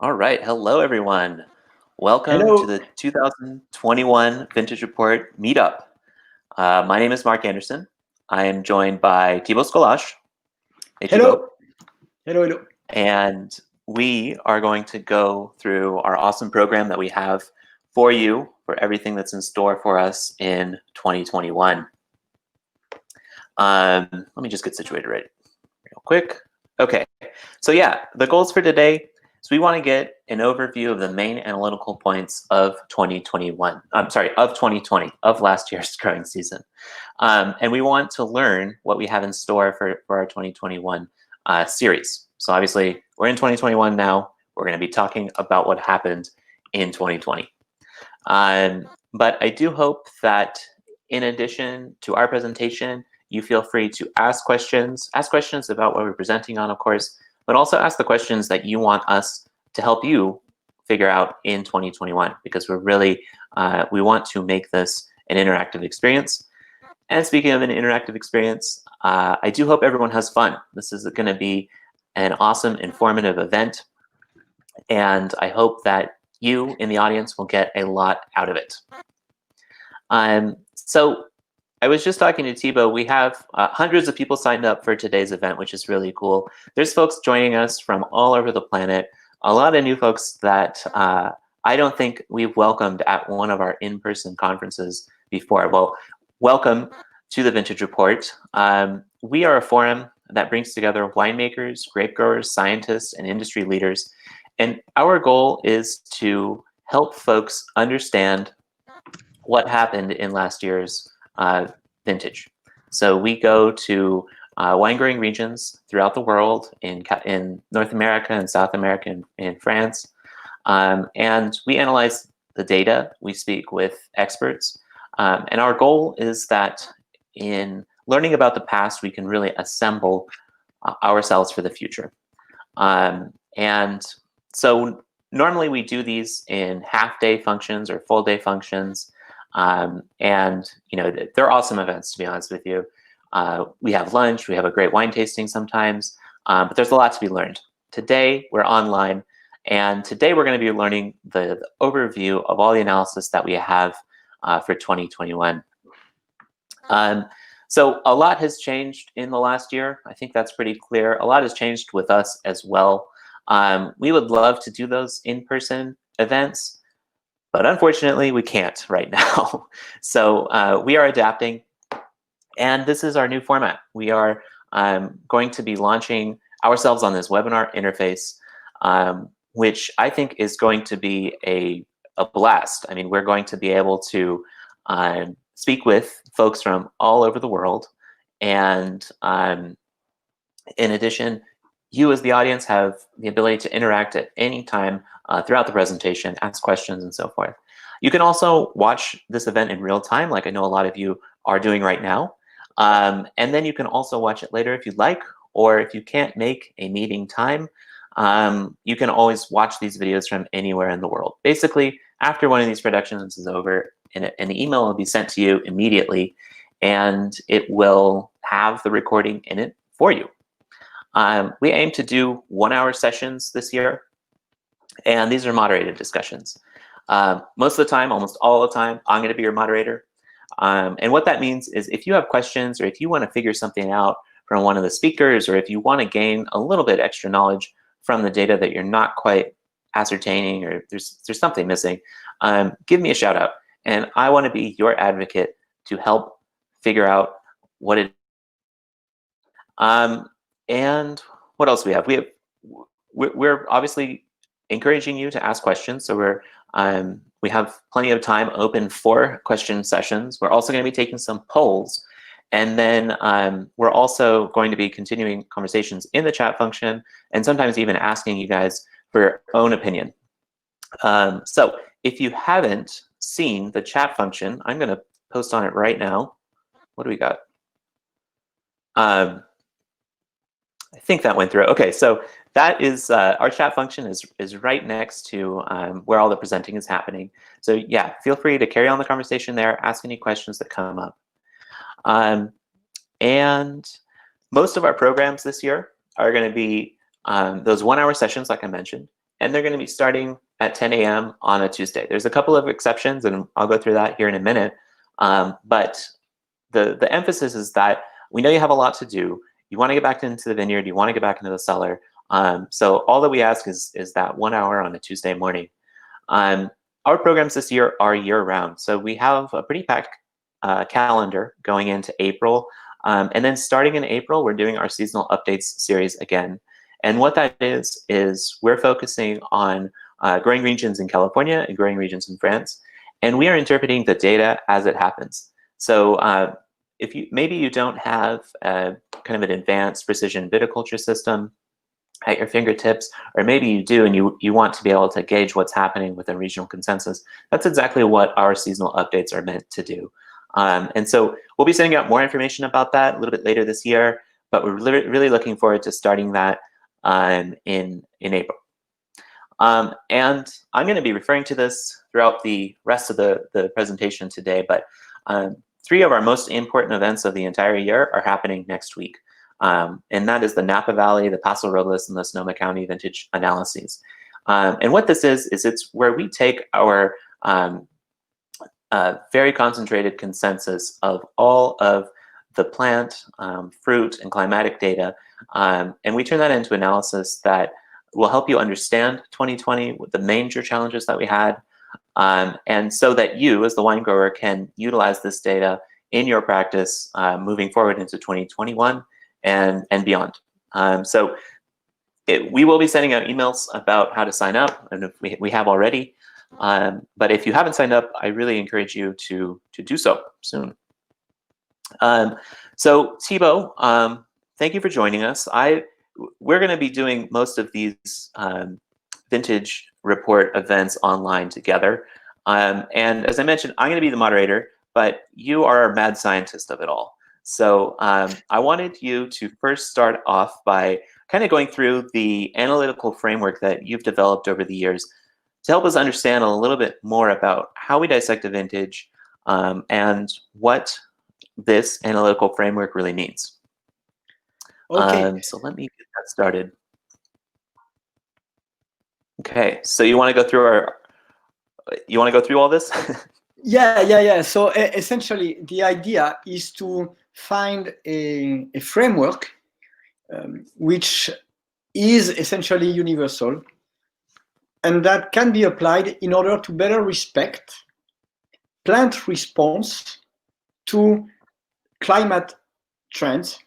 All right. Hello, everyone. Welcome to Hello. the 2021 Vintage Report Meetup. My name is Mark Anderson. I am joined by Thibaut Skolash. Hey, Thibaut. Hello. Hello. And we are going to go through our awesome program that we have for you for everything that's in store for us in 2021. Let me just get situated real quick. Okay. So yeah, the goals for today. So we want to get an overview of the main analytical points of 2021. I'm sorry, of 2020, of last year's growing season. And we want to learn what we have in store for our 2021 series. So obviously, we're in 2021 now. We're going to be talking about what happened in 2020. But I do hope that in addition to our presentation, you feel free to ask questions about what we're presenting on, of course, but also ask the questions that you want us to help you figure out in 2021, because we're really, we want to make this an interactive experience. And speaking of an interactive experience, I do hope everyone has fun. This is going to be an awesome, informative event, and I hope that you in the audience will get a lot out of it. So I was just talking to Thibaut. We have hundreds of people signed up for today's event, which is really cool. There's folks joining us from all over the planet. A lot of new folks that I don't think we've welcomed at one of our in-person conferences before. Well, welcome to the Vintage Report. We are a forum that brings together winemakers, grape growers, scientists, and industry leaders. And our goal is to help folks understand what happened in last year's vintage. So we go to wine growing regions throughout the world, in North America and South America and in France. And we analyze the data. We speak with experts. And our goal is that in learning about the past, we can really assemble ourselves for the future. And so normally we do these in half-day functions or full-day functions. And you know, they're awesome events, to be honest with you. We have lunch, we have a great wine tasting sometimes, but there's a lot to be learned. Today we're online, and today we're going to be learning the overview of all the analysis that we have for 2021. So a lot has changed in the last year. I think that's pretty clear. A lot has changed with us as well. We would love to do those in-person events, but unfortunately, we can't right now. So we are adapting, and this is our new format. We are going to be launching ourselves on this webinar interface, which I think is going to be a blast. I mean, we're going to be able to speak with folks from all over the world, and in addition, you as the audience have the ability to interact at any time throughout the presentation, ask questions, and so forth. You can also watch this event in real time, like I know a lot of you are doing right now. And then you can also watch it later if you'd like, or if you can't make a meeting time, you can always watch these videos from anywhere in the world. Basically, after one of these productions is over, an email will be sent to you immediately, and it will have the recording in it for you. We aim to do 1-hour sessions this year, and these are moderated discussions. Most of the time, almost all the time, I'm going to be your moderator. And what that means is if you have questions, or if you want to figure something out from one of the speakers, or if you want to gain a little bit extra knowledge from the data that you're not quite ascertaining, or there's something missing, give me a shout out. And I want to be your advocate to help figure out what it is. And what else do we have? We're obviously encouraging you to ask questions. So we have plenty of time open for question sessions. We're also going to be taking some polls. And then we're also going to be continuing conversations in the chat function, and sometimes even asking you guys for your own opinion. So if you haven't seen the chat function, I'm going to post on it right now. What do we got? I think that went through. Okay, so that is our chat function is right next to where all the presenting is happening. So yeah, feel free to carry on the conversation there, ask any questions that come up. And most of our programs this year are going to be those 1-hour sessions, like I mentioned, and they're going to be starting at 10 a.m. on a Tuesday. There's a couple of exceptions, and I'll go through that here in a minute. But the emphasis is that we know you have a lot to do. You want to get back into the vineyard. You want to get back into the cellar. So all that we ask is that 1 hour on a Tuesday morning. Our programs this year are year-round. So we have a pretty packed calendar going into April. And then starting in April, we're doing our seasonal updates series again. And what that is we're focusing on growing regions in California and growing regions in France. And we are interpreting the data as it happens. So if maybe you don't have kind of an advanced precision viticulture system at your fingertips, or maybe you do and you want to be able to gauge what's happening with a regional consensus, that's exactly what our seasonal updates are meant to do. And so we'll be sending out more information about that a little bit later this year, but we're really looking forward to starting that in April. And I'm going to be referring to this throughout the rest of the presentation today, but 3 of our most important events of the entire year are happening next week. And that is the Napa Valley, the Paso Robles, and the Sonoma County vintage analyses. And what this is it's where we take our very concentrated consensus of all of the plant, fruit, and climatic data, and we turn that into analysis that will help you understand 2020, the major challenges that we had, and so that you, as the wine grower, can utilize this data in your practice moving forward into 2021 and beyond. So we will be sending out emails about how to sign up, and if we have already. But if you haven't signed up, I really encourage you to do so soon. So Thibaut, thank you for joining us. We're going to be doing most of these vintage report events online together. And as I mentioned, I'm going to be the moderator, but you are our mad scientist of it all. So I wanted you to first start off by kind of going through the analytical framework that you've developed over the years to help us understand a little bit more about how we dissect a vintage and what this analytical framework really means. Okay. So let me get that started. Okay, so you want to go through all this? Yeah. So essentially, the idea is to find a framework which is essentially universal and that can be applied in order to better respect plant response to climate trends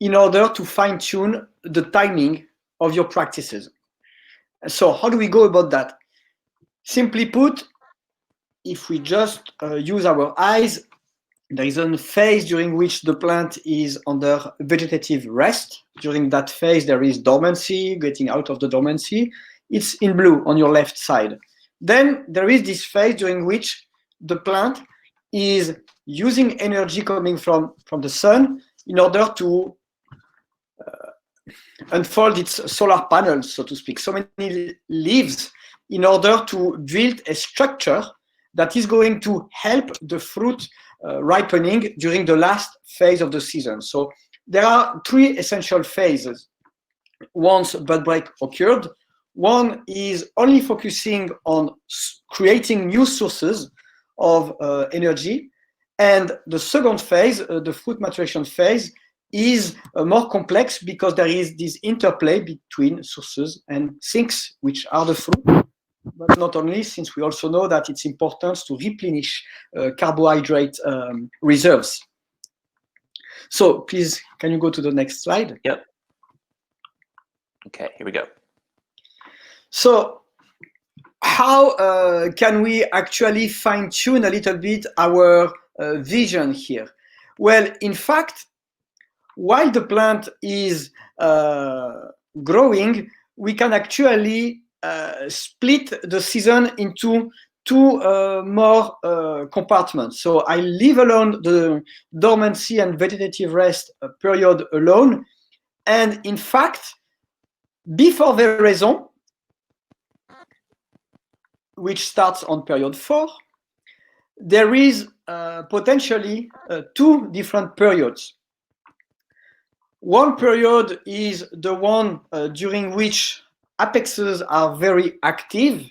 in order to fine-tune the timing of your practices. So how do we go about that? Simply put, if we just use our eyes, there is a phase during which the plant is under vegetative rest. During that phase, there is dormancy, getting out of the dormancy. It's in blue on your left side. Then there is this phase during which the plant is using energy coming from the sun in order to unfold its solar panels, so to speak, so many leaves, in order to build a structure that is going to help the fruit ripening during the last phase of the season. So there are 3 essential phases once bud break occurred. One is only focusing on creating new sources of energy. And the second phase, the fruit maturation phase, is more complex because there is this interplay between sources and sinks, which are the fruit. But not only, since we also know that it's important to replenish carbohydrate reserves. So please, can you go to the next slide? Yep. Okay, here we go. So how can we actually fine-tune a little bit our vision here? Well, in fact, while the plant is growing, we can actually split the season into 2 more compartments. So I leave alone the dormancy and vegetative rest period alone. And in fact, before veraison, which starts on period 4, there is potentially 2 different periods. One period is the one during which apexes are very active,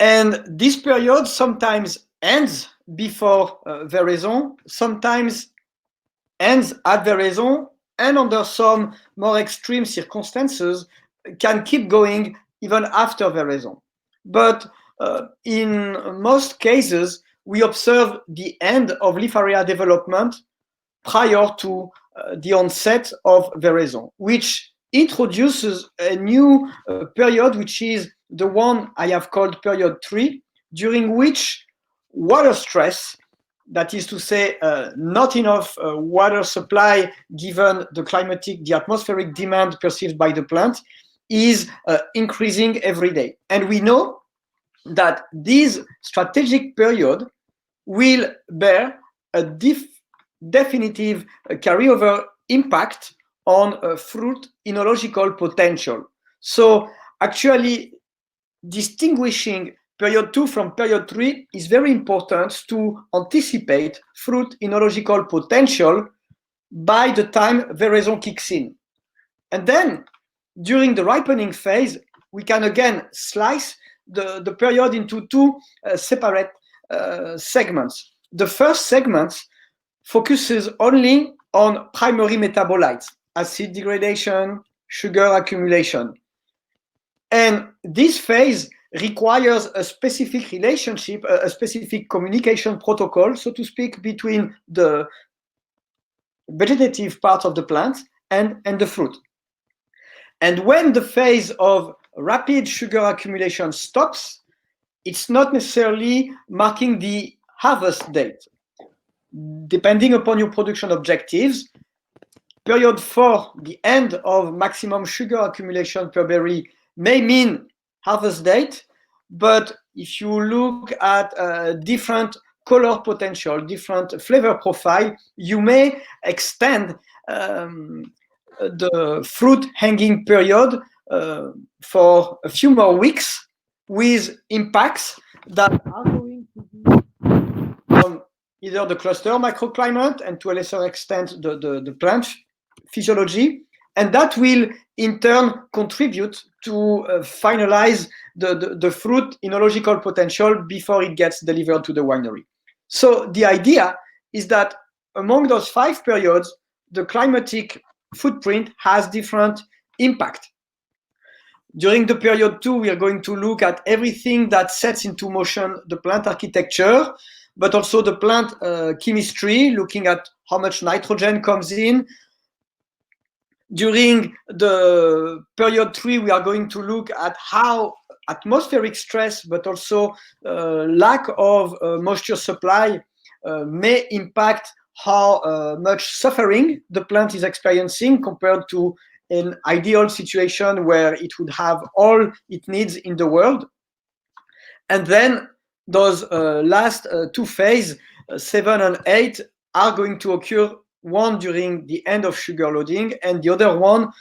and this period sometimes ends before veraison, sometimes ends at veraison, and under some more extreme circumstances can keep going even after veraison. But in most cases, we observe the end of leaf area development prior to the onset of veraison, which introduces a new period, which is the one I have called period 3, during which water stress, that is to say, not enough water supply given the atmospheric demand perceived by the plant, is increasing every day. And we know that this strategic period will bear a definitive carryover impact on fruit enological potential. So actually, distinguishing period 2 from period 3 is very important to anticipate fruit enological potential by the time veraison kicks in. And then, during the ripening phase, we can again slice the period into two separate segments. The first segment focuses only on primary metabolites, acid degradation, sugar accumulation. And this phase requires a specific relationship, a specific communication protocol, so to speak, between the vegetative part of the plant and the fruit. And when the phase of rapid sugar accumulation stops, it's not necessarily marking the harvest date. Depending upon your production objectives, period 4, the end of maximum sugar accumulation per berry, may mean harvest date, but if you look at different color potential, different flavor profile, you may extend the fruit hanging period for a few more weeks, with impacts that are going to be on either the cluster microclimate and to a lesser extent the plant physiology, and that will in turn contribute to finalize the fruit enological potential before it gets delivered to the winery. So the idea is that among those 5 periods, the climatic footprint has different impact. During the period 2, we are going to look at everything that sets into motion the plant architecture, but also the plant chemistry, looking at how much nitrogen comes in. During the period 3, we are going to look at how atmospheric stress, but also lack of moisture supply may impact how much suffering the plant is experiencing compared to an ideal situation where it would have all it needs in the world. And then those last 2 phases, 7 and 8, are going to occur, one during the end of sugar loading and the other one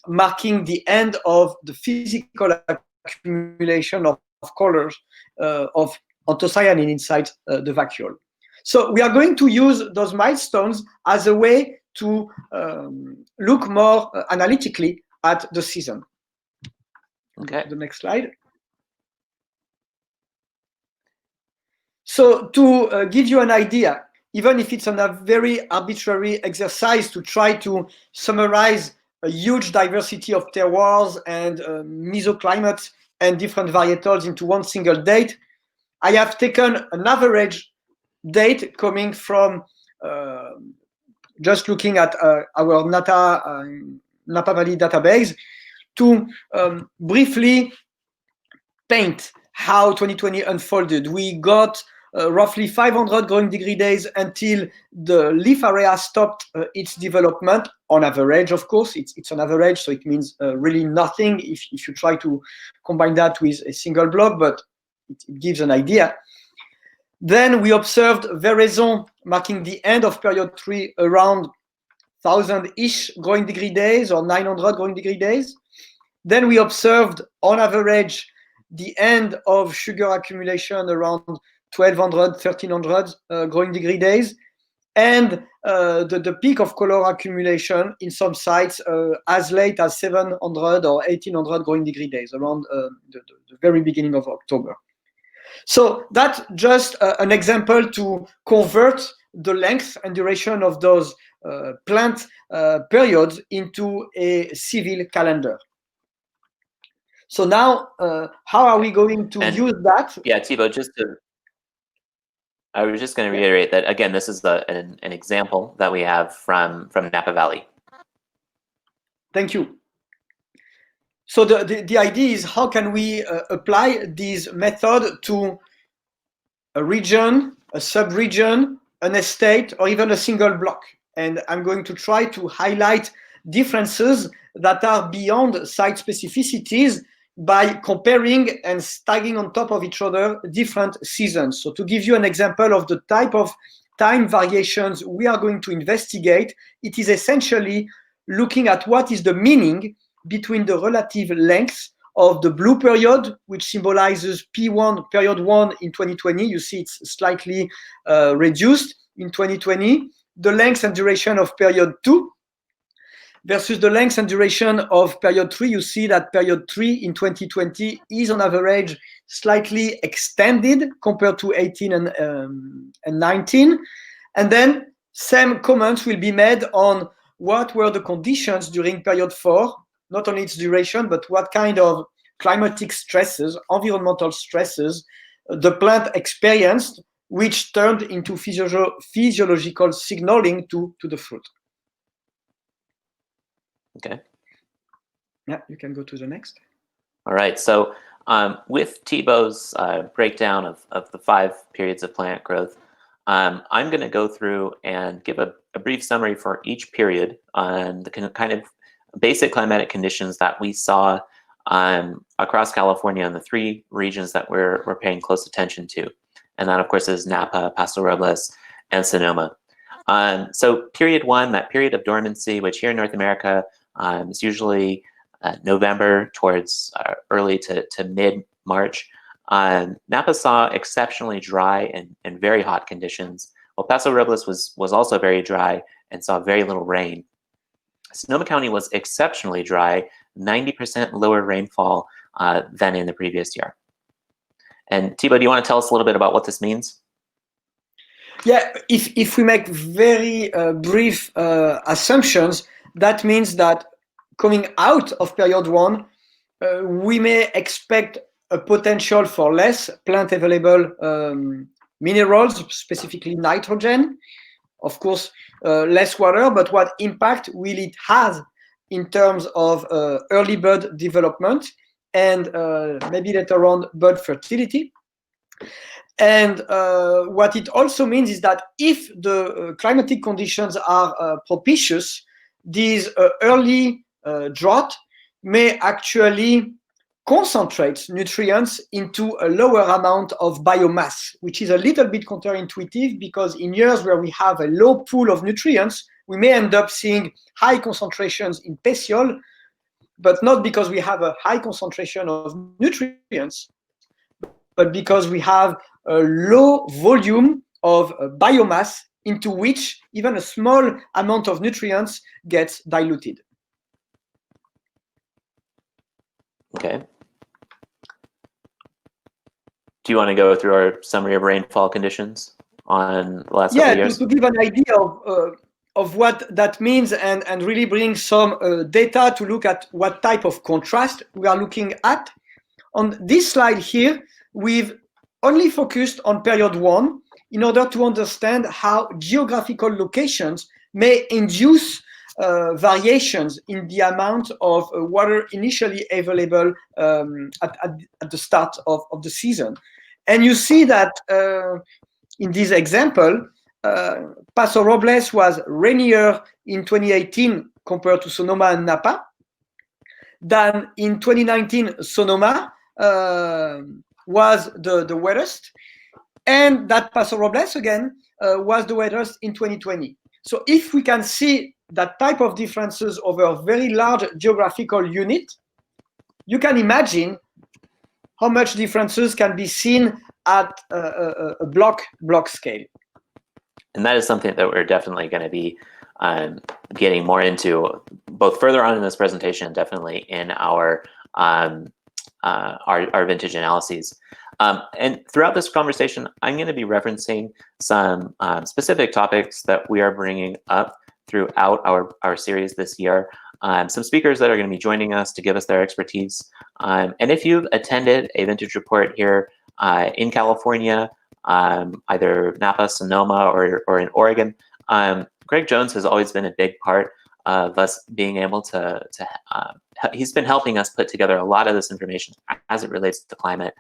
marking the end of the physical accumulation of colors of anthocyanin inside the vacuole. So we are going to use those milestones as a way to look more analytically at the season. Okay. The next slide. So to give you an idea, even if it's a very arbitrary exercise to try to summarize a huge diversity of terroirs and mesoclimates and different varietals into one single date, I have taken an average date coming from just looking at our Napa Valley database to briefly paint how 2020 unfolded. We got roughly 500 growing degree days until the leaf area stopped its development, on average, of course. It's an average, so it means really nothing if you try to combine that with a single block, but it gives an idea. Then we observed veraison marking the end of period 3 around 1,000-ish growing degree days or 900 growing degree days. Then we observed, on average, the end of sugar accumulation around 1,200, 1,300 growing degree days. and the peak of color accumulation in some sites as late as 700 or 1800 growing degree days, around the very beginning of October. So that's just an example to convert the length and duration of those plant periods into a civil calendar. So now, how are we going to use that? Yeah, Thibaut, I was just going to reiterate that, again, this is an example that we have from Napa Valley. Thank you. So the idea is, how can we apply this method to a region, a sub-region, an estate, or even a single block? And I'm going to try to highlight differences that are beyond site specificities by comparing and stacking on top of each other different seasons. So to give you an example of the type of time variations we are going to investigate, it is essentially looking at what is the meaning between the relative lengths of the blue period, which symbolizes P1, period 1 in 2020. You see it's slightly reduced in 2020. The length and duration of period 2 versus the length and duration of period 3. You see that period 3 in 2020 is on average slightly extended compared to 18 and 19. And then same comments will be made on what were the conditions during period 4, not only its duration, but what kind of climatic stresses, environmental stresses the plant experienced, which turned into physiological signaling to the fruit. Okay. Yeah, you can go to the next. All right. So with Thibaut's breakdown of the 5 periods of plant growth, I'm going to go through and give a brief summary for each period on the kind of basic climatic conditions that we saw across California in the 3 regions that we're paying close attention to. And that, of course, is Napa, Paso Robles, and Sonoma. So period 1, that period of dormancy, which here in North America is usually November towards early to mid-March. Napa saw exceptionally dry and very hot conditions, while Paso Robles was also very dry and saw very little rain. Sonoma County was exceptionally dry, 90% lower rainfall than in the previous year. And Thibaut, do you want to tell us a little bit about what this means? Yeah, if we make very brief assumptions, that means that coming out of period 1, we may expect a potential for less plant available minerals, specifically nitrogen, of course, less water, but what impact will it have in terms of early bud development and maybe later on bud fertility? And what it also means is that if the climatic conditions are propitious, these early drought may actually concentrate nutrients into a lower amount of biomass, which is a little bit counterintuitive, because in years where we have a low pool of nutrients, we may end up seeing high concentrations in peciole, but not because we have a high concentration of nutrients, but because we have a low volume of biomass into which even a small amount of nutrients gets diluted. Okay. Do you want to go through our summary of rainfall conditions on the last couple of years? To give an idea of what that means and really bring some data to look at what type of contrast we are looking at. On this slide here, we've only focused on period 1 in order to understand how geographical locations may induce variations in the amount of water initially available at the start of the season. And you see that in this example, Paso Robles was rainier in 2018 compared to Sonoma and Napa. Then in 2019, Sonoma was the wettest, and that Paso Robles again was the wettest in 2020. So if we can see that type of differences over a very large geographical unit, you can imagine how much differences can be seen at a block scale. And that is something that we're definitely going to be getting more into, both further on in this presentation, definitely in our vintage analyses. And throughout this conversation, I'm going to be referencing some specific topics that we are bringing up throughout our series this year. Some speakers that are going to be joining us to give us their expertise. And if you've attended a vintage report here in California, either Napa, Sonoma, or in Oregon, Greg Jones has always been a big part of us being able to he's been helping us put together a lot of this information as it relates to climate.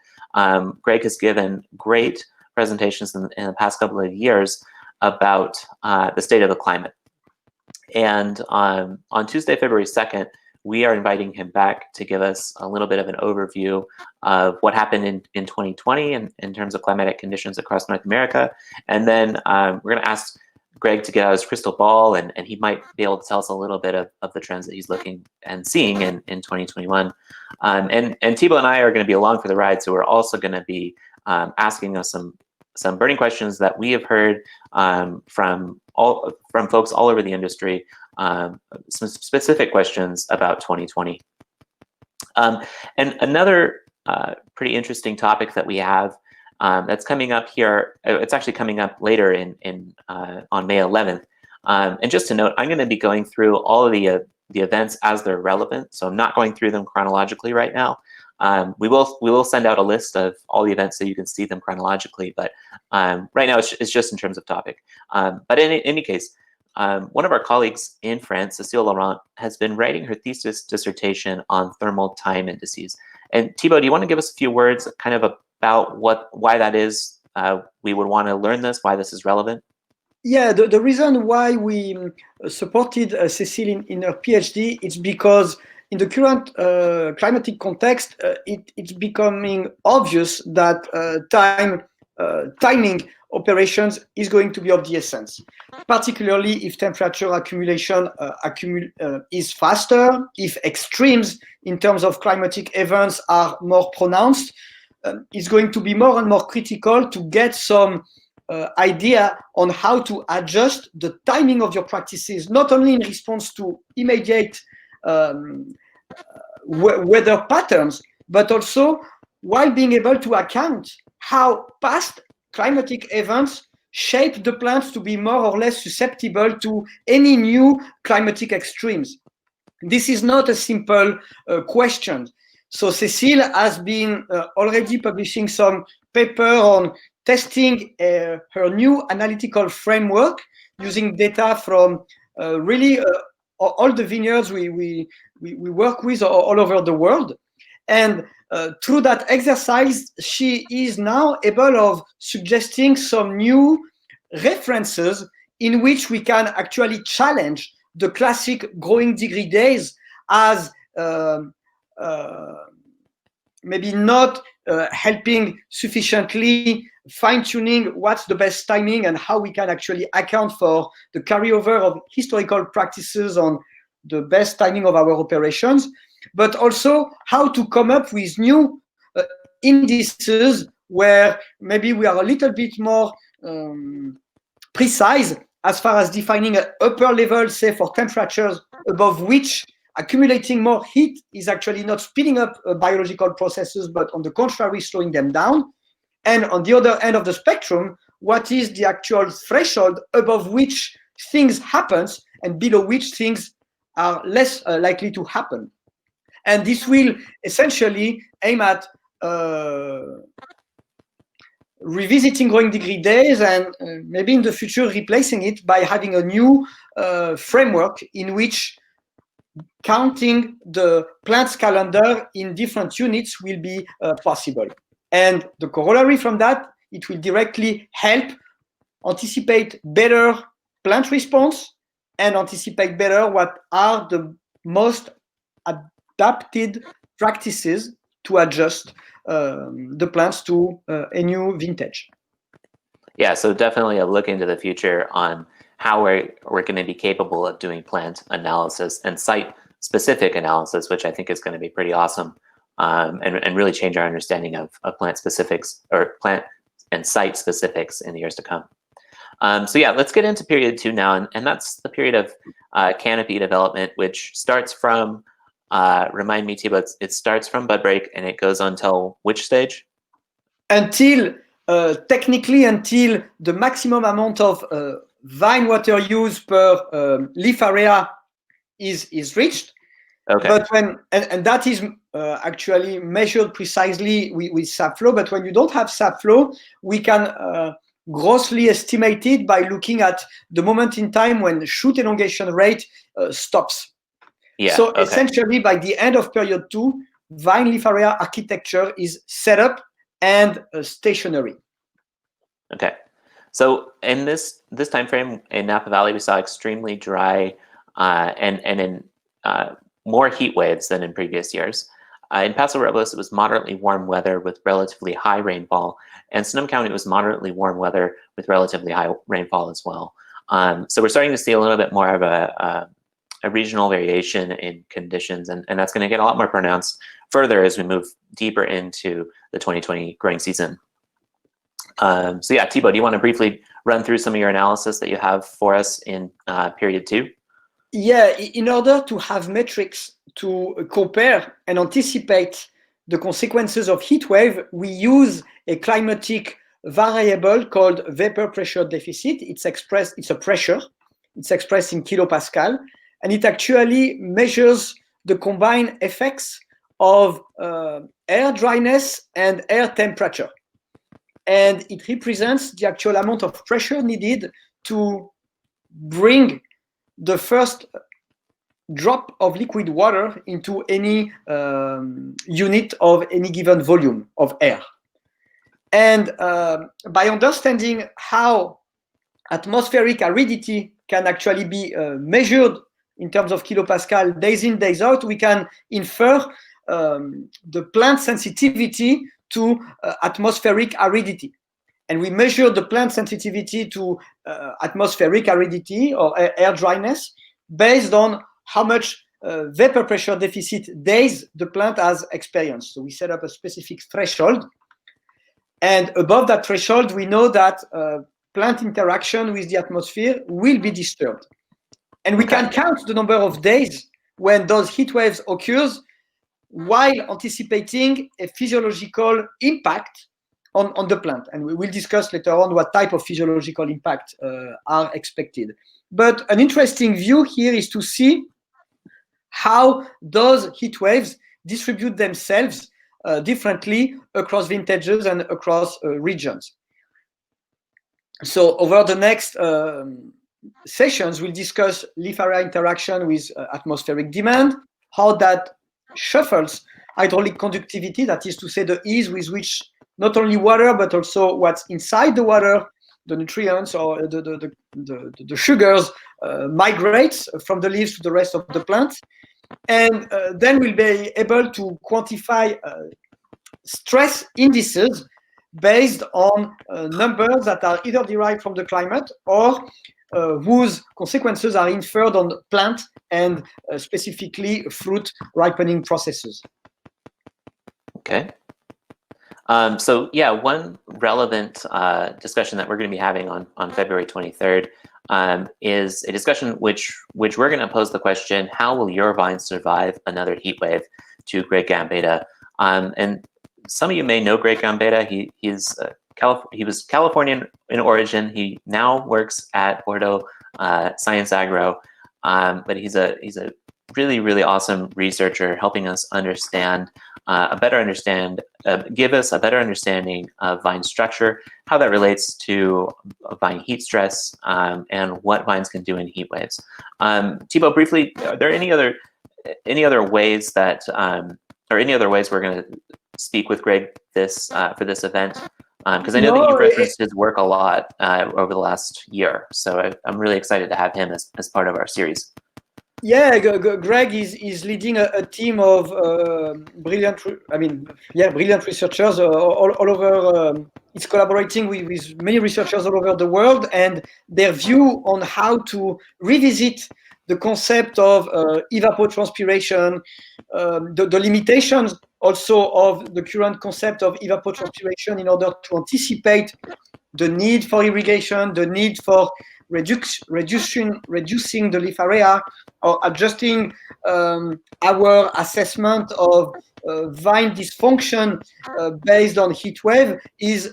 Greg has given great presentations in the past couple of years about the state of the climate. And on Tuesday, February 2nd, we are inviting him back to give us a little bit of an overview of what happened in 2020 in terms of climatic conditions across North America. And then we're going to ask Greg to get out his crystal ball, and he might be able to tell us a little bit of the trends that he's looking and seeing in 2021. And Thibaut and I are going to be along for the ride, so we're also going to be asking us some burning questions that we have heard from folks all over the industry, some specific questions about 2020. And another pretty interesting topic that we have that's coming up here, it's actually coming up later on May 11th. And just to note, I'm going to be going through all of the events as they're relevant, so I'm not going through them chronologically right now. We will send out a list of all the events so you can see them chronologically, but right now it's just in terms of topic. But in any case, one of our colleagues in France, Cécile Laurent, has been writing her thesis dissertation on thermal time indices. And Thibaut, do you want to give us a few words kind of about why that is we would want to learn this, why this is relevant? Yeah, the reason why we supported Cécile in her PhD is because in the current climatic context, it's becoming obvious that timing operations is going to be of the essence, particularly if temperature accumulation is faster, if extremes in terms of climatic events are more pronounced. It's going to be more and more critical to get some idea on how to adjust the timing of your practices, not only in response to immediate weather patterns, but also while being able to account how past climatic events shape the plants to be more or less susceptible to any new climatic extremes. This is not a simple question. So Cécile has been already publishing some paper on testing her new analytical framework using data from really all the vineyards we work with all over the world. And through that exercise, she is now able of suggesting some new references in which we can actually challenge the classic growing degree days as maybe not helping sufficiently fine-tuning what's the best timing and how we can actually account for the carryover of historical practices on the best timing of our operations, but also how to come up with new indices where maybe we are a little bit more precise as far as defining an upper level, say for temperatures above which accumulating more heat is actually not speeding up biological processes, but on the contrary, slowing them down. And on the other end of the spectrum, what is the actual threshold above which things happen and below which things are less likely to happen. And this will essentially aim at revisiting growing degree days and maybe in the future replacing it by having a new framework in which counting the plant's calendar in different units will be possible. And the corollary from that, it will directly help anticipate better plant response and anticipate better what are the most adapted practices to adjust the plants to a new vintage. Yeah, so definitely a look into the future on how we're going to be capable of doing plant analysis and site-specific analysis, which I think is going to be pretty awesome, and really change our understanding of plant specifics or plant and site specifics in the years to come. So yeah, let's get into period 2 now, and that's the period of canopy development, which starts from, remind me, Thibaut, it starts from bud break and it goes until which stage? Until, technically, until the maximum amount of vine water use per leaf area is reached. Okay. But when, and that is actually measured precisely with sap flow, but when you don't have sap flow, we can grossly estimate it by looking at the moment in time when shoot elongation rate stops. Yeah. So okay. essentially, by the end of period 2, vine leaf area architecture is set up and stationary. Okay. So in this time frame in Napa Valley, we saw extremely dry and in more heat waves than in previous years. In Paso Robles, it was moderately warm weather with relatively high rainfall, and Sonoma County was moderately warm weather with relatively high rainfall as well. So we're starting to see a little bit more of a regional variation in conditions, and that's going to get a lot more pronounced further as we move deeper into the 2020 growing season. So yeah, Thibaut, do you want to briefly run through some of your analysis that you have for us in period 2? Yeah, in order to have metrics to compare and anticipate the consequences of heat wave, we use a climatic variable called vapor pressure deficit. It's a pressure. It's expressed in kilopascal, and it actually measures the combined effects of air dryness and air temperature. And it represents the actual amount of pressure needed to bring the first drop of liquid water into any unit of any given volume of air. And by understanding how atmospheric aridity can actually be measured in terms of kilopascal days in, days out, we can infer the plant sensitivity to atmospheric aridity. And we measure the plant sensitivity to atmospheric aridity or air dryness based on how much vapor pressure deficit days the plant has experienced. So we set up a specific threshold. And above that threshold, we know that plant interaction with the atmosphere will be disturbed. And we can count the number of days when those heat waves occurs while anticipating a physiological impact on the plant. And we will discuss later on what type of physiological impact are expected. But an interesting view here is to see how those heat waves distribute themselves differently across vintages and across regions. So over the next sessions, we'll discuss leaf area interaction with atmospheric demand, how that shuffles hydraulic conductivity, that is to say the ease with which not only water, but also what's inside the water, the nutrients or the sugars migrates from the leaves to the rest of the plant. And then we'll be able to quantify stress indices based on numbers that are either derived from the climate or whose consequences are inferred on plant and specifically fruit ripening processes. Okay. So yeah, one relevant discussion that we're going to be having on February 23rd is a discussion which we're going to pose the question: how will your vine survive another heat wave to Greg Gambetta? And some of you may know Greg Gambetta. He was Californian in origin. He now works at Bordeaux Science Agro, but he's a really awesome researcher, helping us understand give us a better understanding of vine structure, how that relates to vine heat stress, and what vines can do in heat waves. Thibaut, briefly, are there any other ways that or any other ways we're going to speak with Greg for this event? Because I know that you've referenced his work a lot over the last year, so I'm really excited to have him as part of our series. Yeah, Greg is leading a team of brilliant researchers all over. He's collaborating with many researchers all over the world, and their view on how to revisit the concept of evapotranspiration, the limitations also of the current concept of evapotranspiration in order to anticipate the need for irrigation, the need for reducing the leaf area, or adjusting our assessment of vine dysfunction based on heat wave is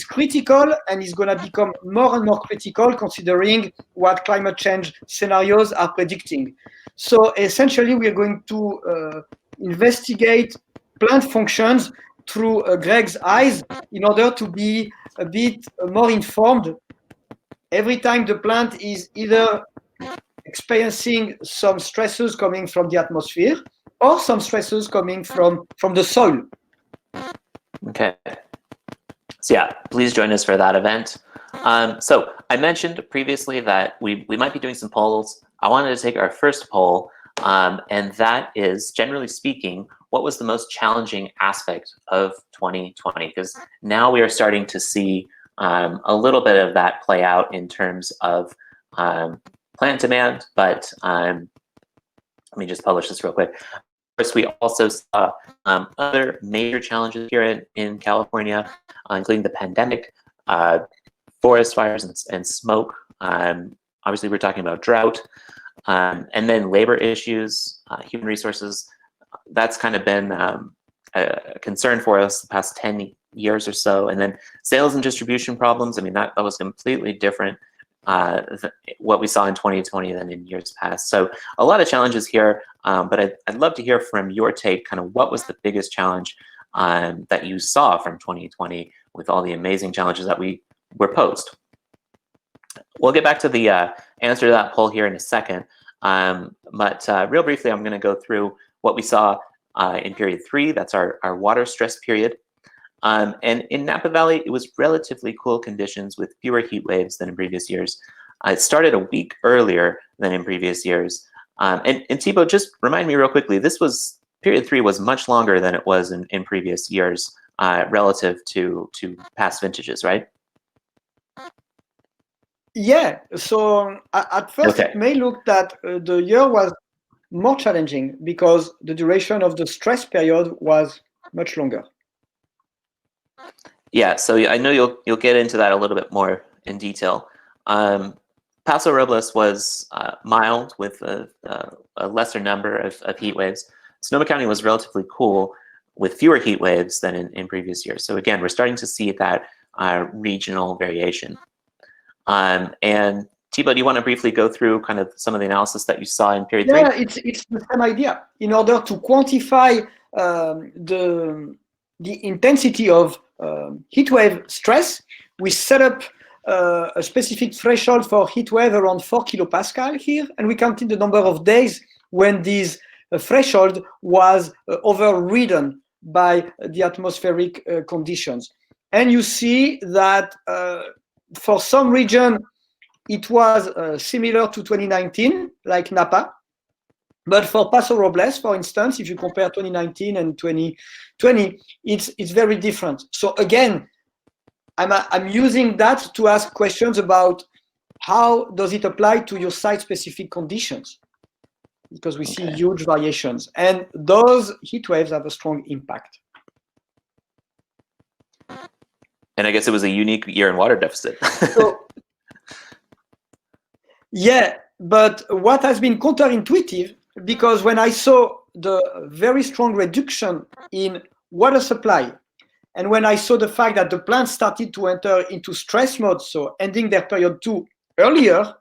critical, and is going to become more and more critical considering what climate change scenarios are predicting. So essentially, we are going to investigate plant functions through Greg's eyes in order to be a bit more informed every time the plant is either experiencing some stresses coming from the atmosphere or some stresses coming from the soil. Okay. So yeah, please join us for that event. So I mentioned previously that we might be doing some polls. I wanted to take our first poll, and that is, generally speaking, what was the most challenging aspect of 2020? Because now we are starting to see a little bit of that play out in terms of plant demand, but let me just publish this real quick. Of course, we also saw other major challenges here in California, including the pandemic, forest fires and smoke. Obviously, we're talking about drought, and then labor issues, human resources. That's kind of been a concern for us the past 10 years or so. And then sales and distribution problems. I mean, that was completely different what we saw in 2020 than in years past. So a lot of challenges here, but I'd love to hear from your take, kind of what was the biggest challenge that you saw from 2020 with all the amazing challenges that were posed. We'll get back to the answer to that poll here in a second, but real briefly, I'm going to go through what we saw in period 3. That's our water stress period. And in Napa Valley, it was relatively cool conditions with fewer heat waves than in previous years. It started a week earlier than in previous years. And Thibaut, just remind me real quickly, period 3 was much longer than it was in previous years relative to past vintages, right? Yeah, so at first it may look that the year was more challenging because the duration of the stress period was much longer. Yeah, so I know you'll get into that a little bit more in detail. Paso Robles was mild with a lesser number of heat waves. Sonoma County was relatively cool with fewer heat waves than in previous years. So again, we're starting to see that regional variation. And Thibaut, do you want to briefly go through kind of some of the analysis that you saw in period 3? Yeah, it's the same idea. In order to quantify the intensity of heat wave stress, we set up a specific threshold for heat wave around 4 kilopascal here, and we counted the number of days when this threshold was overridden by the atmospheric conditions. And you see that for some region, it was similar to 2019, like Napa. But for Paso Robles, for instance, if you compare 2019 and 2020, it's very different. So again, I'm using that to ask questions about how does it apply to your site-specific conditions, because we see huge variations, and those heat waves have a strong impact. And I guess it was a unique year in water deficit. Yeah, but what has been counterintuitive, because when I saw the very strong reduction in water supply, and when I saw the fact that the plants started to enter into stress mode, so ending their period 2 earlier,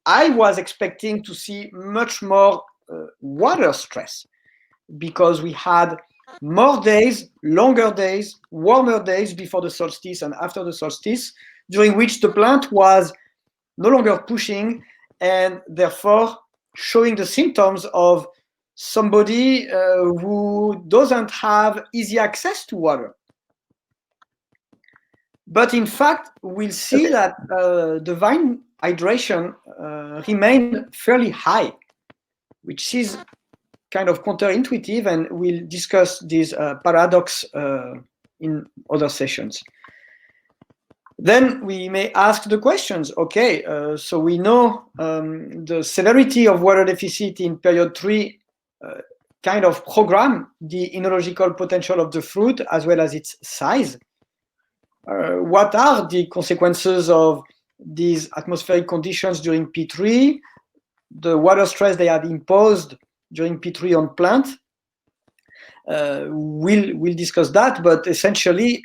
I was expecting to see much more water stress, because we had more days, longer days, warmer days before the solstice and after the solstice, during which the plant was no longer pushing and therefore showing the symptoms of somebody who doesn't have easy access to water. But in fact, we'll see that the vine hydration remained fairly high, which is kind of counterintuitive, and we'll discuss this paradox in other sessions. Then we may ask the questions, okay, so we know the severity of water deficit in period 3 kind of program the enological potential of the fruit as well as its size. what are the consequences of these atmospheric conditions during P3, the water stress they have imposed during P3 on plants. We'll discuss that, but essentially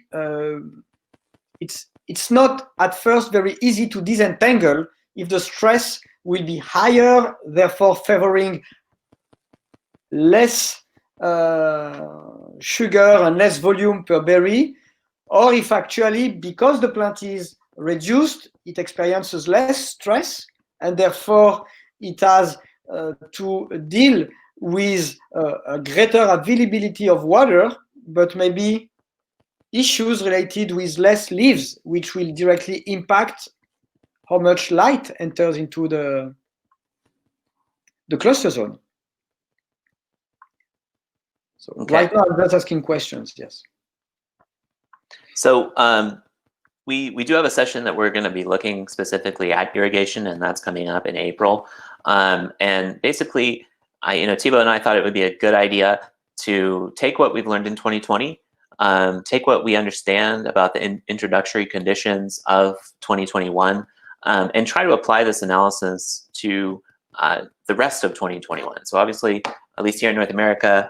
it's not at first very easy to disentangle if the stress will be higher, therefore favoring less sugar and less volume per berry, or if actually, because the plant is reduced, it experiences less stress, and therefore it has to deal with a greater availability of water, but maybe issues related with less leaves, which will directly impact how much light enters into the cluster zone. So right now, I'm just asking questions, yes. So we do have a session that we're going to be looking specifically at irrigation, and that's coming up in April. And basically, Thibaut and I thought it would be a good idea to take what we've learned in 2020, take what we understand about the introductory conditions of 2021, and try to apply this analysis to the rest of 2021. So obviously, at least here in North America,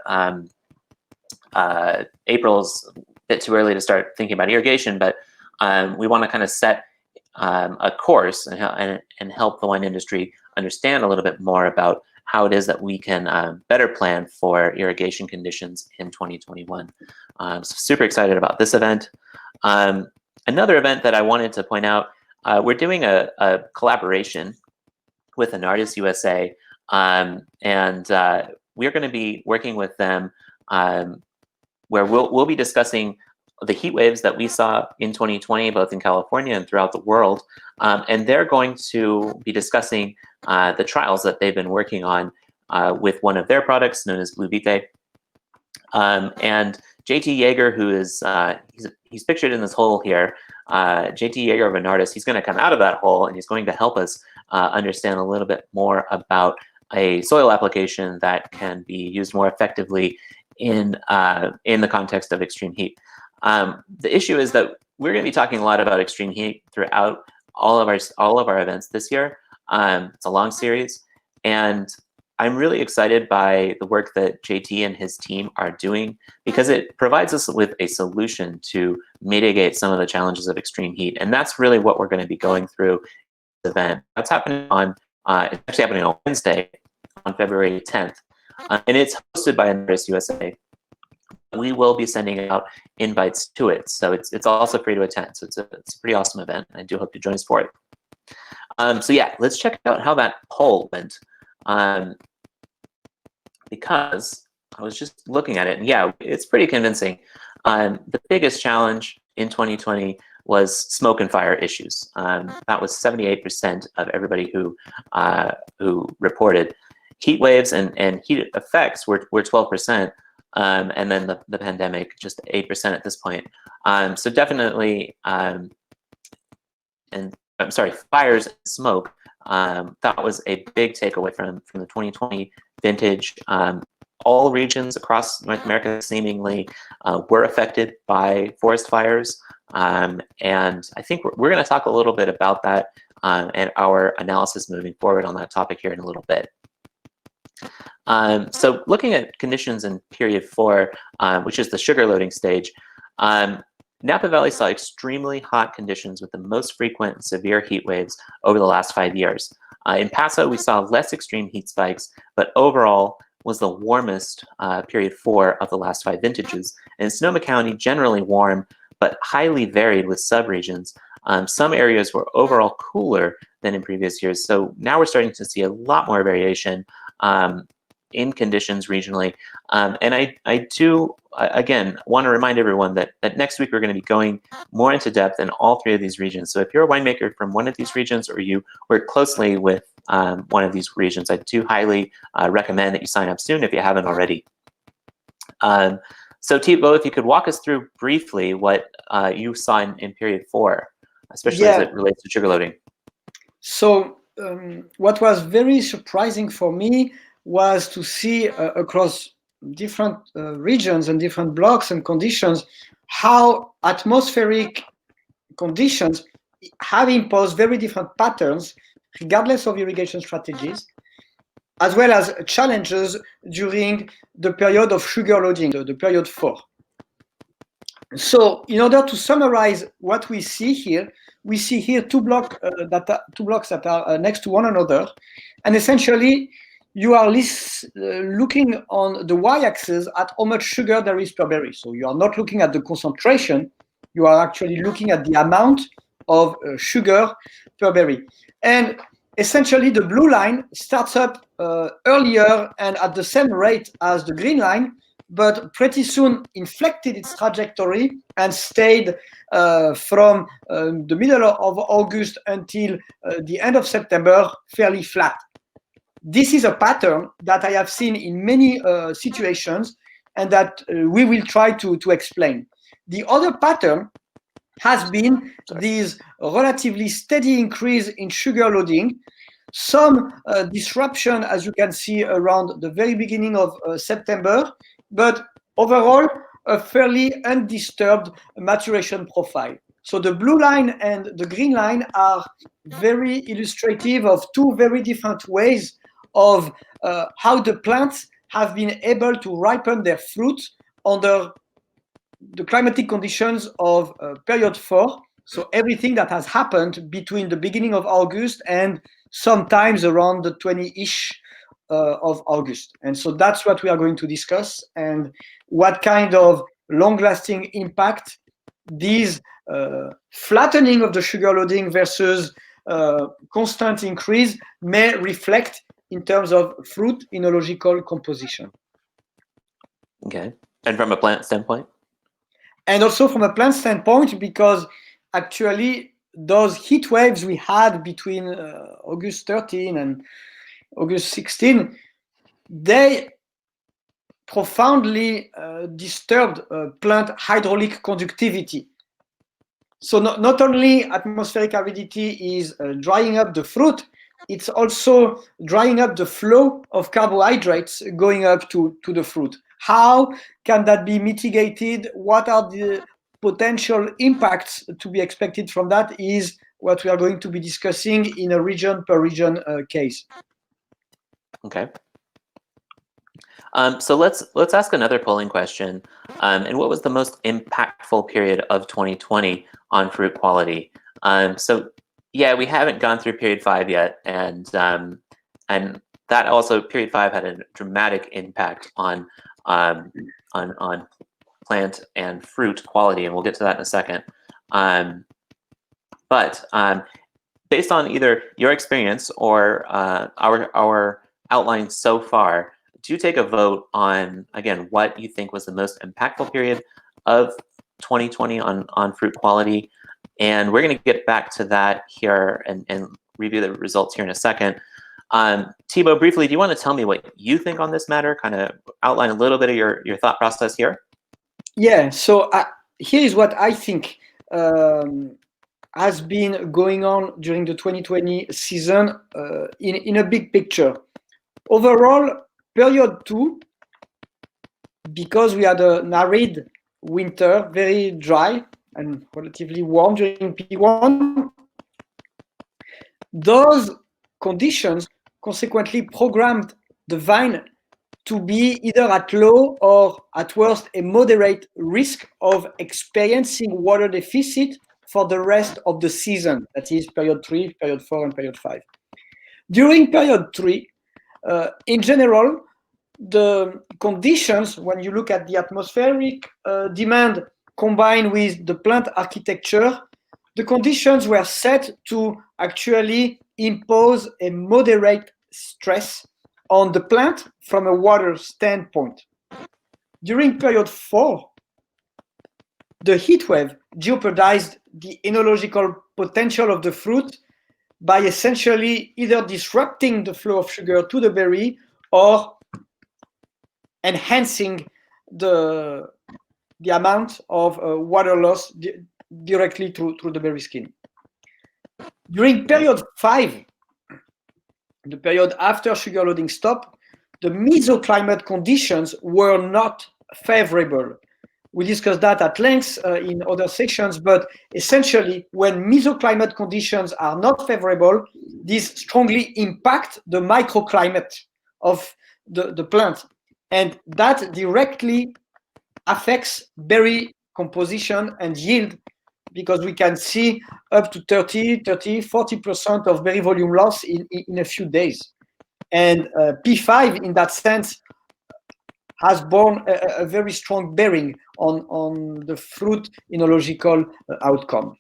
April's a bit too early to start thinking about irrigation, but we want to kind of set a course and help the wine industry understand a little bit more about how it is that we can better plan for irrigation conditions in 2021. So super excited about this event. Another event that I wanted to point out, we're doing a collaboration with Enartis USA, and we're going to be working with them where we'll be discussing the heat waves that we saw in 2020, both in California and throughout the world. And they're going to be discussing the trials that they've been working on with one of their products known as Blue Vitae. And JT Yeager, who is, he's pictured in this hole here, JT Yeager of Enartis, he's going to come out of that hole and he's going to help us understand a little bit more about a soil application that can be used more effectively in the context of extreme heat. The issue is that we're going to be talking a lot about extreme heat throughout all of our events this year. It's a long series, and I'm really excited by the work that JT and his team are doing because it provides us with a solution to mitigate some of the challenges of extreme heat, and that's really what we're going to be going through this event. That's happening on it's actually happening on Wednesday, on February 10th, and it's hosted by Enartis USA. We will be sending out invites to it, so it's also free to attend. So it's a pretty awesome event. I do hope to join us for it. So yeah, let's check out how that poll went, because I was just looking at it, and yeah, it's pretty convincing. The biggest challenge in 2020 was smoke and fire issues. That was 78% of everybody who reported. Heat waves and heat effects were 12%. And then the pandemic, just 8% at this point. So definitely, and I'm sorry, fires and smoke, that was a big takeaway from the 2020 vintage. All regions across North America seemingly were affected by forest fires. And I think we're going to talk a little bit about that and our analysis moving forward on that topic here in a little bit. So looking at conditions in period 4, which is the sugar loading stage, Napa Valley saw extremely hot conditions with the most frequent and severe heat waves over the last 5 years. In Paso, we saw less extreme heat spikes, but overall was the warmest period 4 of the last 5 vintages. And Sonoma County, generally warm, but highly varied with subregions. Some areas were overall cooler than in previous years. So now we're starting to see a lot more variation in conditions regionally. And I do, again, want to remind everyone that next week we're going to be going more into depth in all 3 of these regions. So if you're a winemaker from one of these regions or you work closely with one of these regions, I do highly recommend that you sign up soon if you haven't already. So Thibaut, if you could walk us through briefly what you saw in period 4, especially as it relates to sugar loading. So what was very surprising for me was to see across different regions and different blocks and conditions how atmospheric conditions have imposed very different patterns regardless of irrigation strategies, as well as challenges during the period of sugar loading, the period 4. So in order to summarize what we see here two blocks that are next to one another, and essentially you are looking on the y-axis at how much sugar there is per berry. So you are not looking at the concentration, you are actually looking at the amount of sugar per berry. And essentially the blue line starts up earlier and at the same rate as the green line, but pretty soon inflected its trajectory and stayed from the middle of August until the end of September fairly flat. This is a pattern that I have seen in many situations and that we will try to explain. The other pattern has been this relatively steady increase in sugar loading, some disruption, as you can see, around the very beginning of September, but overall, a fairly undisturbed maturation profile. So the blue line and the green line are very illustrative of two very different ways of how the plants have been able to ripen their fruit under the climatic conditions of period 4. So everything that has happened between the beginning of August and sometimes around the 20-ish of August. And so that's what we are going to discuss, and what kind of long-lasting impact these flattening of the sugar loading versus constant increase may reflect in terms of fruit enological composition. Okay. And from a plant standpoint? And also from a plant standpoint, because actually those heat waves we had between August 13 and August 16, they profoundly disturbed plant hydraulic conductivity. So not only atmospheric aridity is drying up the fruit, it's also drying up the flow of carbohydrates going up to the fruit. How can that be mitigated? What are the potential impacts to be expected from that is what we are going to be discussing in a region per region case. Okay. So let's ask another polling question. And what was the most impactful period of 2020 on fruit quality? So yeah, we haven't gone through period 5 yet, and that also period 5 had a dramatic impact on plant and fruit quality, and we'll get to that in a second. But based on either your experience or our outline so far, do you take a vote on, again, what you think was the most impactful period of 2020 on fruit quality? And we're going to get back to that here and review the results here in a second. Thibaut, briefly, do you want to tell me what you think on this matter? Kind of outline a little bit of your thought process here. Yeah, so here is what I think has been going on during the 2020 season in a big picture. Overall, period 2, because we had an arid winter, very dry and relatively warm during P1, those conditions consequently programmed the vine to be either at low or at worst a moderate risk of experiencing water deficit for the rest of the season. That is period 3, period 4, and period 5. During period 3, in general, the conditions, when you look at the atmospheric demand combined with the plant architecture, the conditions were set to actually impose a moderate stress on the plant from a water standpoint. During period 4, the heat wave jeopardized the enological potential of the fruit by essentially either disrupting the flow of sugar to the berry or enhancing the amount of water loss directly through the berry skin. During period 5, the period after sugar loading stop, the mesoclimate conditions were not favorable. We discussed that at length in other sections, but essentially when mesoclimate conditions are not favorable, these strongly impact the microclimate of the plant. And that directly affects berry composition and yield, because we can see up to 40% of berry volume loss in a few days. And P5, in that sense, has borne a very strong bearing on the fruit enological outcome.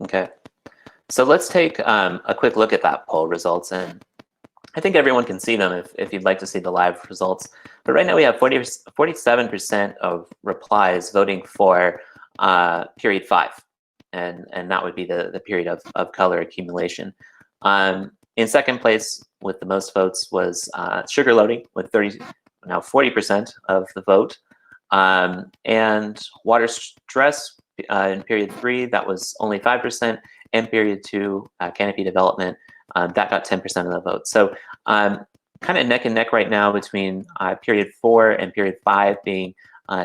Okay, so let's take a quick look at that poll results, and I think everyone can see them if you'd like to see the live results. But right now we have 47% of replies voting for period 5, and that would be the period of color accumulation. In second place with the most votes was sugar loading with 40% of the vote, and water stress in period 3, that was only 5%, and period 2, canopy development, that got 10% of the vote. So kind of neck and neck right now between period 4 and period 5 being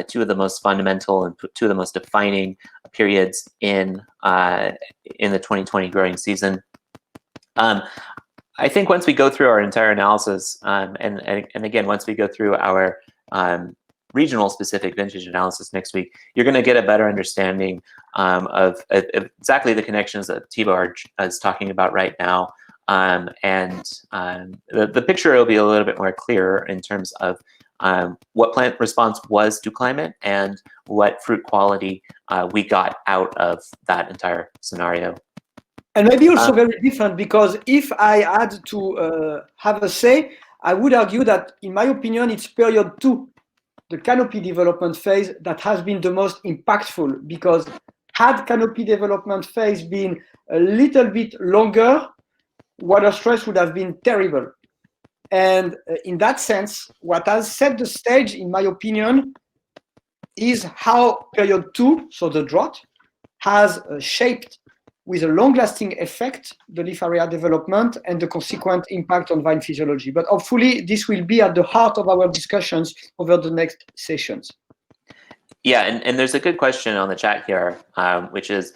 two of the most fundamental and two of the most defining periods in the 2020 growing season. I think once we go through our entire analysis, and again, once we go through our regional specific vintage analysis next week, you're going to get a better understanding of exactly the connections that Thibaut is talking about right now. The picture will be a little bit more clear in terms of what plant response was to climate and what fruit quality we got out of that entire scenario. And maybe also very different, because if I had to have a say, I would argue that, in my opinion, it's period 2, the canopy development phase, that has been the most impactful, because had canopy development phase been a little bit longer, water stress would have been terrible. And in that sense, what has set the stage, in my opinion, is how period 2, so the drought, has shaped with a long-lasting effect the leaf area development and the consequent impact on vine physiology. But hopefully this will be at the heart of our discussions over the next sessions. Yeah, and there's a good question on the chat here, which is,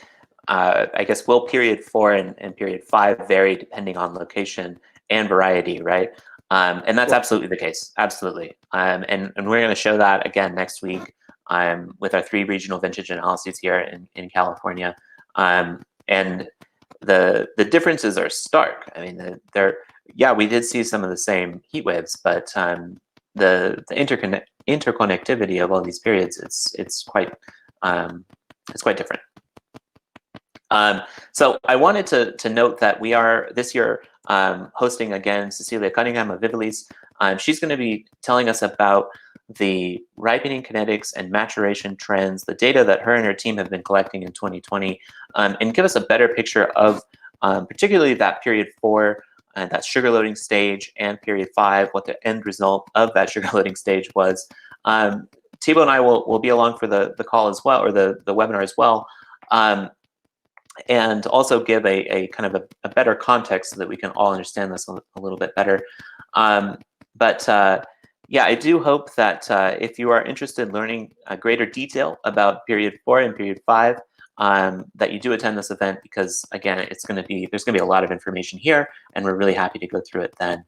I guess, will period 4 and period 5 vary depending on location and variety, right? And that's absolutely the case, absolutely. And we're going to show that again next week with our 3 regional vintage analyses here in California. And the differences are stark. I mean, yeah, we did see some of the same heat waves, but the interconnectivity of all these periods, it's quite different. So I wanted to note that we are this year hosting again Cecilia Cunningham of Vivilis. She's going to be telling us about the ripening kinetics and maturation trends, the data that her and her team have been collecting in 2020, and give us a better picture of particularly that period 4, that sugar loading stage, and period 5, what the end result of that sugar loading stage was. Thibaut and I will be along for the call as well, or the webinar as well, and also give a kind of a better context so that we can all understand this a little bit better. Yeah, I do hope that if you are interested in learning greater detail about period 4 and period 5, that you do attend this event, because again, there's going to be a lot of information here, and we're really happy to go through it then.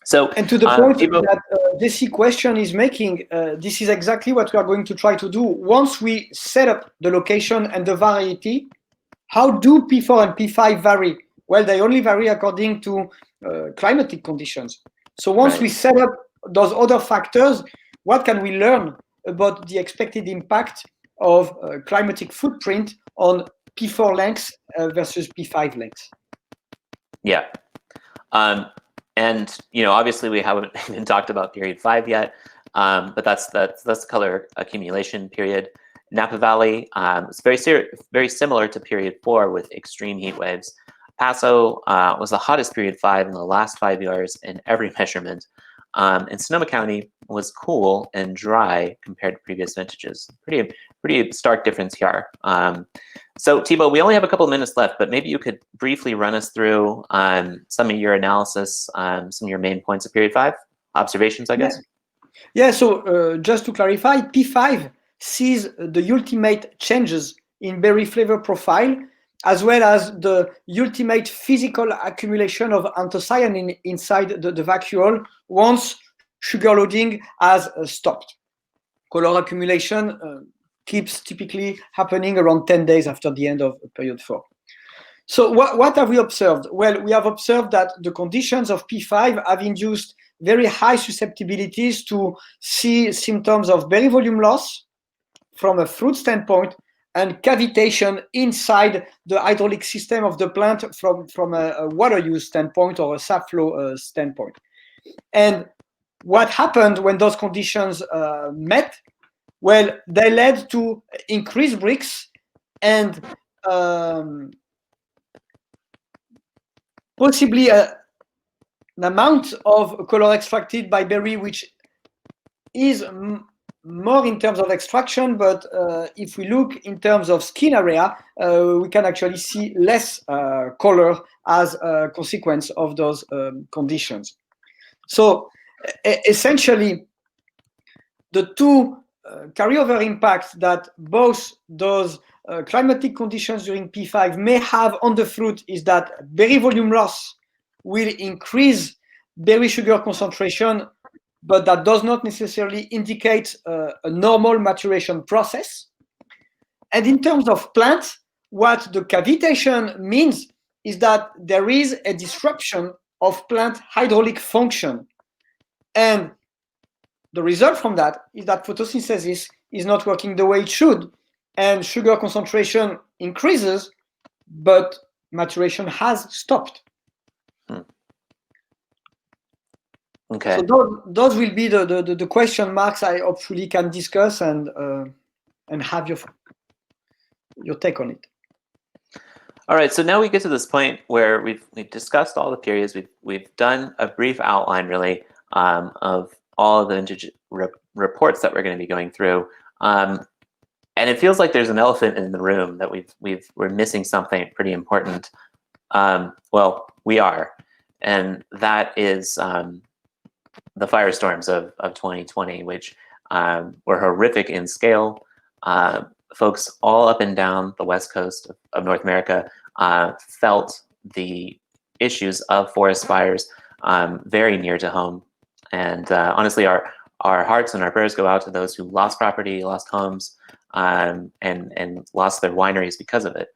So, and to the point that Desi question is making, this is exactly what we are going to try to do. Once we set up the location and the variety, how do P4 and P5 vary? Well, they only vary according to climatic conditions. So once we set up those other factors, what can we learn about the expected impact of climatic footprint on P4 lengths versus P5 lengths? Yeah. And obviously we haven't even talked about period 5 yet, but that's the color accumulation period. Napa Valley is very similar to period 4 with extreme heat waves. Paso was the hottest period 5 in the last 5 years in every measurement. And Sonoma County was cool and dry compared to previous vintages. Pretty stark difference here. So Thibaut, we only have a couple of minutes left, but maybe you could briefly run us through some of your analysis, some of your main points of period 5, observations, I guess. Yeah, so just to clarify, P5 sees the ultimate changes in berry flavor profile, as well as the ultimate physical accumulation of anthocyanin inside the vacuole once sugar loading has stopped. Color accumulation keeps typically happening around 10 days after the end of period 4. So what have we observed? Well, we have observed that the conditions of P5 have induced very high susceptibilities to see symptoms of berry volume loss from a fruit standpoint and cavitation inside the hydraulic system of the plant from a water use standpoint or a sap flow standpoint. And what happened when those conditions met? Well, they led to increased Brix and possibly an amount of color extracted by berry which is more in terms of extraction, but if we look in terms of skin area, we can actually see less color as a consequence of those conditions. So essentially, the two carryover impacts that both those climatic conditions during P5 may have on the fruit is that berry volume loss will increase berry sugar concentration, but that does not necessarily indicate a normal maturation process. And in terms of plants, what the cavitation means is that there is a disruption of plant hydraulic function. And the result from that is that photosynthesis is not working the way it should, and sugar concentration increases, but maturation has stopped. Okay. So those will be the question marks I hopefully can discuss and have your take on it. All right, so now we get to this point where we've discussed all the periods. We've done a brief outline, really, of all of the vintage reports that we're going to be going through, and it feels like there's an elephant in the room that we're missing something pretty important. Well, we are, and that is the firestorms of 2020, which were horrific in scale. Folks all up and down the west coast of North America felt the issues of forest fires very near to home. And honestly, our hearts and our prayers go out to those who lost property, lost homes, and lost their wineries because of it.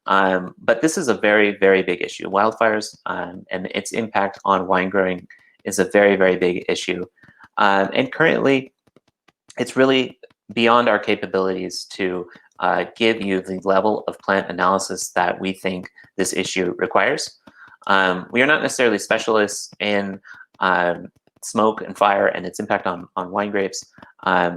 But this is a very, very big issue. Wildfires and its impact on wine growing is a very, very big issue. And currently, it's really beyond our capabilities to give you the level of plant analysis that we think this issue requires. We are not necessarily specialists in smoke and fire and its impact on wine grapes.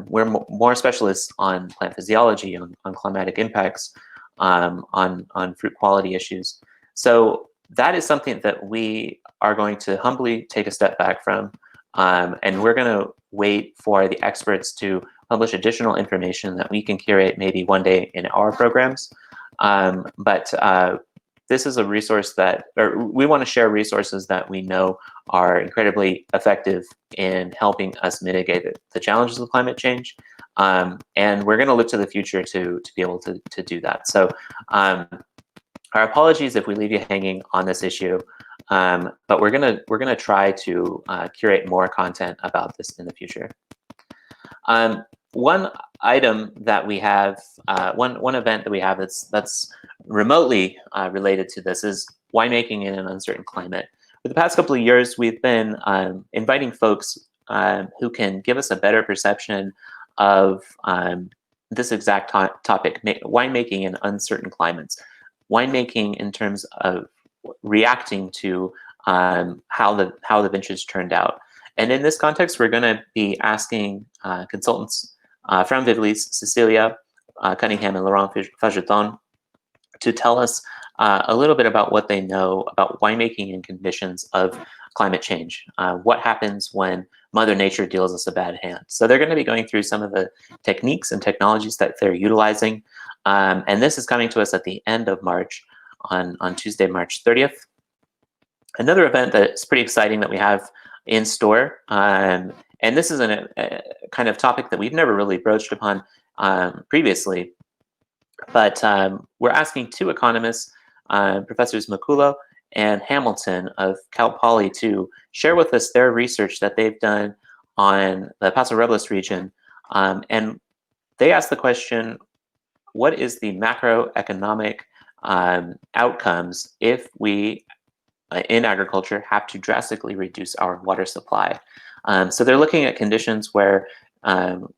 We're more specialists on plant physiology, on climatic impacts, on fruit quality issues. So that is something that we are going to humbly take a step back from, and we're going to wait for the experts to publish additional information that we can curate maybe one day in our programs. But this is a resource that, or we want to share resources that we know are incredibly effective in helping us mitigate the challenges of climate change. And we're going to look to the future to be able to do that. So our apologies if we leave you hanging on this issue, but we're gonna try to curate more content about this in the future. One item that we have, one event that we have that's remotely related to this is winemaking in an uncertain climate. For the past couple of years, we've been inviting folks who can give us a better perception of this exact topic, winemaking in uncertain climates. Winemaking in terms of reacting to how the vintage turned out. And in this context, we're going to be asking consultants from Vivlis, Cecilia Cunningham and Laurent Fageton to tell us a little bit about what they know about winemaking in conditions of climate change. What happens when Mother Nature deals us a bad hand? So they're going to be going through some of the techniques and technologies that they're utilizing. And this is coming to us at the end of March on Tuesday, March 30th. Another event that's pretty exciting that we have in store And this is a kind of topic that we've never really broached upon previously, but we're asking two economists, Professors Makulo and Hamilton of Cal Poly, to share with us their research that they've done on the Paso Robles region. And they asked the question, what is the macroeconomic outcomes if we, in agriculture, have to drastically reduce our water supply? So they're looking at conditions where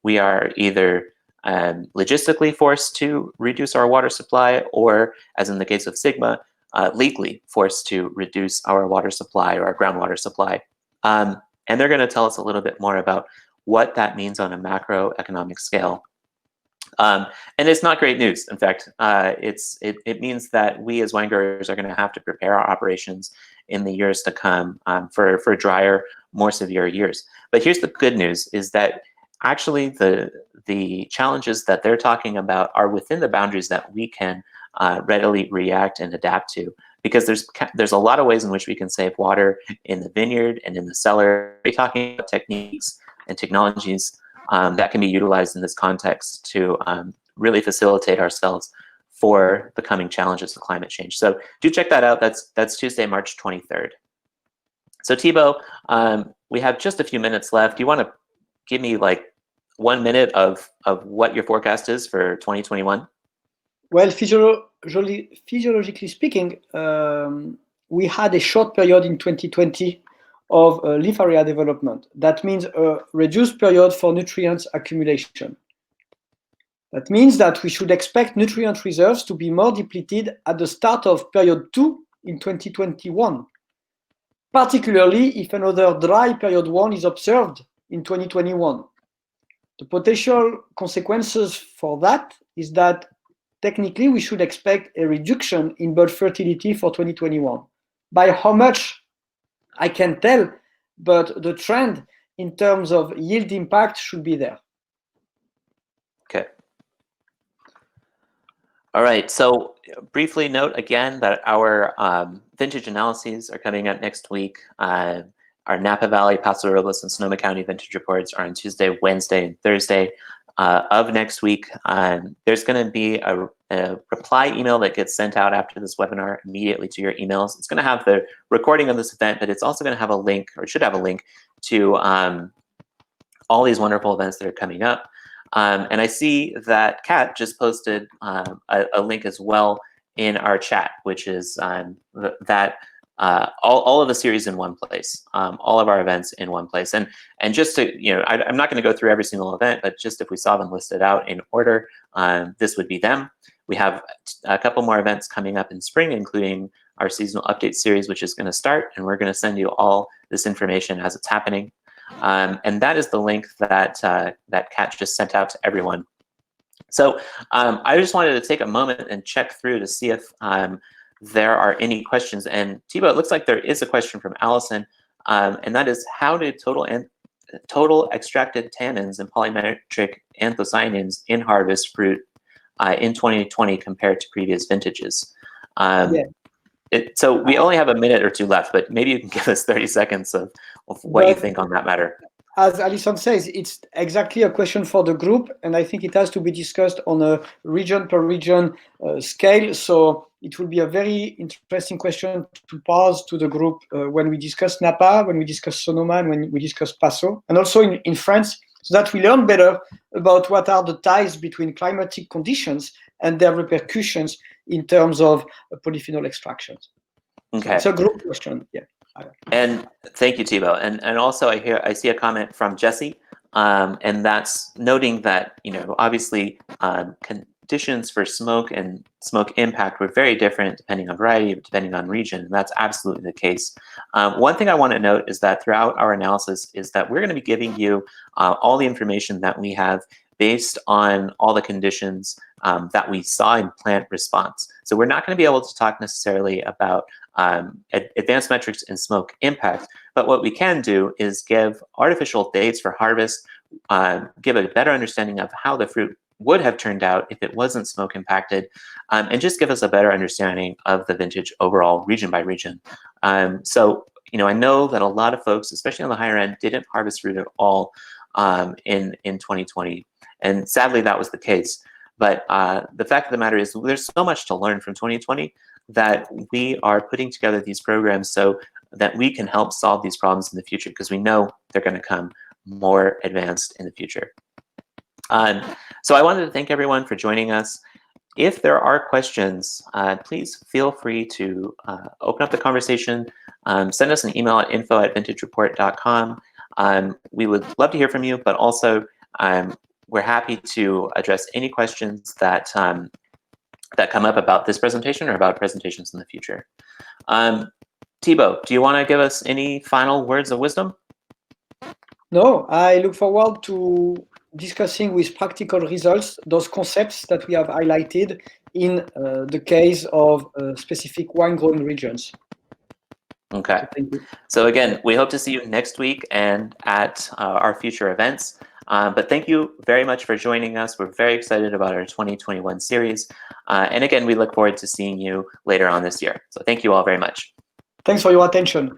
we are either logistically forced to reduce our water supply, or, as in the case of Sigma, legally forced to reduce our water supply or our groundwater supply. And they're going to tell us a little bit more about what that means on a macroeconomic scale. And it's not great news. In fact, it means that we as wine growers are going to have to prepare our operations in the years to come for drier, more severe years. But here's the good news: is that actually the challenges that they're talking about are within the boundaries that we can readily react and adapt to. Because there's a lot of ways in which we can save water in the vineyard and in the cellar. We're talking about techniques and technologies that can be utilized in this context to really facilitate ourselves for the coming challenges of climate change. So do check that out. That's Tuesday, March 23rd. So Thibaut, we have just a few minutes left. Do you want to give me like 1 minute of what your forecast is for 2021? Well, physiologically speaking, we had a short period in 2020 of leaf area development. That means a reduced period for nutrients accumulation. That means that we should expect nutrient reserves to be more depleted at the start of period 2 in 2021, particularly if another dry period 1 is observed in 2021. The potential consequences for that is that technically we should expect a reduction in bud fertility for 2021. By how much, I can't tell, but the trend in terms of yield impact should be there. Okay. All right, so briefly note again that our vintage analyses are coming up next week. Our Napa Valley, Paso Robles, and Sonoma County vintage reports are on Tuesday, Wednesday, and Thursday of next week. There's going to be a reply email that gets sent out after this webinar immediately to your emails. It's going to have the recording of this event, but it's also going to have a link, or should have a link, to all these wonderful events that are coming up. And I see that Kat just posted a link as well in our chat, which is all of the series in one place, all of our events in one place. And just to, I'm not going to go through every single event, but just if we saw them listed out in order, this would be them. We have a couple more events coming up in spring, including our seasonal update series, which is going to start, and we're going to send you all this information as it's happening. And that is the link that that Kat just sent out to everyone. So I just wanted to take a moment and check through to see if there are any questions. And Thibaut, it looks like there is a question from Allison, and that is, how did total extracted tannins and polymetric anthocyanins in harvest fruit in 2020 compared to previous vintages? So we only have a minute or two left, but maybe you can give us 30 seconds of what you think on that matter. As Alison says, it's exactly a question for the group, and I think it has to be discussed on a region per region scale. So it will be a very interesting question to pose to the group when we discuss Napa, when we discuss Sonoma, and when we discuss Paso, and also in France, so that we learn better about what are the ties between climatic conditions and their repercussions in terms of polyphenol extractions. Okay. So it's a group question, yeah. And thank you, Thibaut. And also I see a comment from Jesse, and that's noting that, obviously conditions for smoke and smoke impact were very different depending on variety, depending on region, and that's absolutely the case. One thing I want to note is that throughout our analysis is that we're going to be giving you all the information that we have based on all the conditions that we saw in plant response. So we're not going to be able to talk necessarily about advanced metrics in smoke impact, but what we can do is give artificial dates for harvest, give a better understanding of how the fruit would have turned out if it wasn't smoke impacted, and just give us a better understanding of the vintage overall region by region. So I know that a lot of folks, especially on the higher end, didn't harvest fruit at all in 2020, and sadly that was the case. But the fact of the matter is, there's so much to learn from 2020 that we are putting together these programs so that we can help solve these problems in the future, because we know they're going to come more advanced in the future. So I wanted to thank everyone for joining us. If there are questions, please feel free to open up the conversation. Send us an email at info@vintagereport.com. We would love to hear from you, but also we're happy to address any questions that that come up about this presentation or about presentations in the future. Thibaut, do you want to give us any final words of wisdom? No, I look forward to discussing with practical results those concepts that we have highlighted in the case of specific wine growing regions. Okay. Thank you. So again, we hope to see you next week and at our future events. But thank you very much for joining us. We're very excited about our 2021 series. And again, we look forward to seeing you later on this year. So thank you all very much. Thanks for your attention.